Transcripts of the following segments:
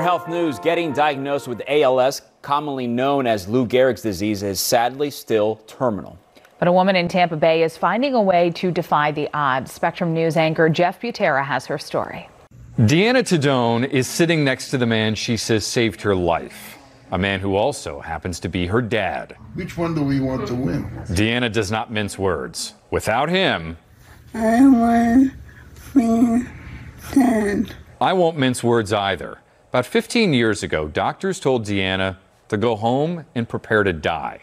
health news, getting diagnosed with ALS, commonly known as Lou Gehrig's disease, is sadly still terminal. But a woman in Tampa Bay is finding a way to defy the odds. Spectrum News anchor Jeff Butera has her story. Deanna Tadone is sitting next to the man she says saved her life. A man who also happens to be her dad. Which one do we want to win? Deanna does not mince words. Without him, I want to be dead. I won't mince words either. About 15 years ago, doctors told Deanna to go home and prepare to die.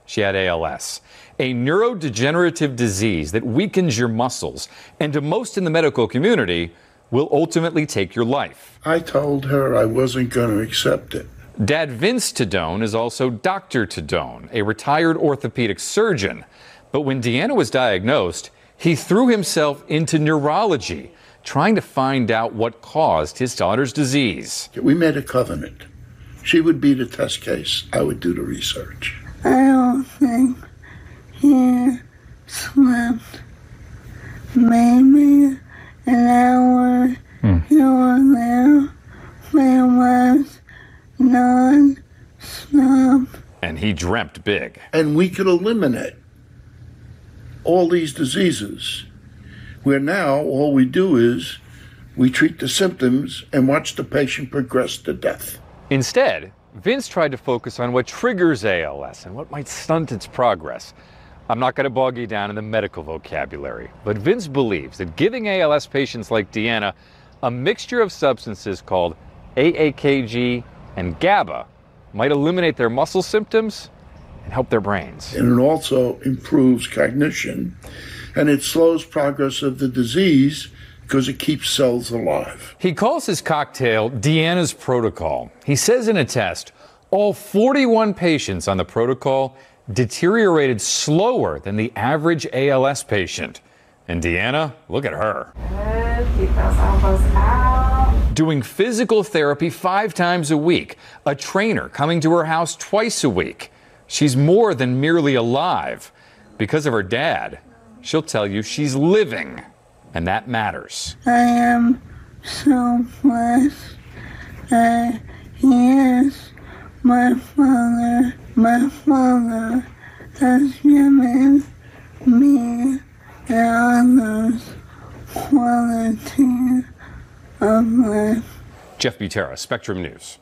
She had ALS, a neurodegenerative disease that weakens your muscles and to most in the medical community will ultimately take your life. I told her I wasn't going to accept it. Dad Vince Tadone is also Dr. Tadone, a retired orthopedic surgeon. But when Deanna was diagnosed, he threw himself into neurology, trying to find out what caused his daughter's disease. We made a covenant. She would be the test case. I would do the research. I don't think he slept. Maybe an hour here or there. There was non-stop. And he dreamt big. And we could eliminate all these diseases, where now all we do is we treat the symptoms and watch the patient progress to death. Instead, Vince tried to focus on what triggers ALS and what might stunt its progress. I'm not going to bog you down in the medical vocabulary, but Vince believes that giving ALS patients like Deanna a mixture of substances called AAKG and GABA might eliminate their muscle symptoms and help their brains. And it also improves cognition, and it slows progress of the disease because it keeps cells alive. He calls his cocktail Deanna's protocol. He says in a test, all 41 patients on the protocol deteriorated slower than the average ALS patient. And Deanna, look at her. Good. Keep those elbows out. Doing physical therapy 5 times a week. A trainer coming to her house twice a week. She's more than merely alive. Because of her dad, she'll tell you she's living. And that matters. I am so blessed that he is my father. My father has given me and others quality of life. Jeff Butera, Spectrum News.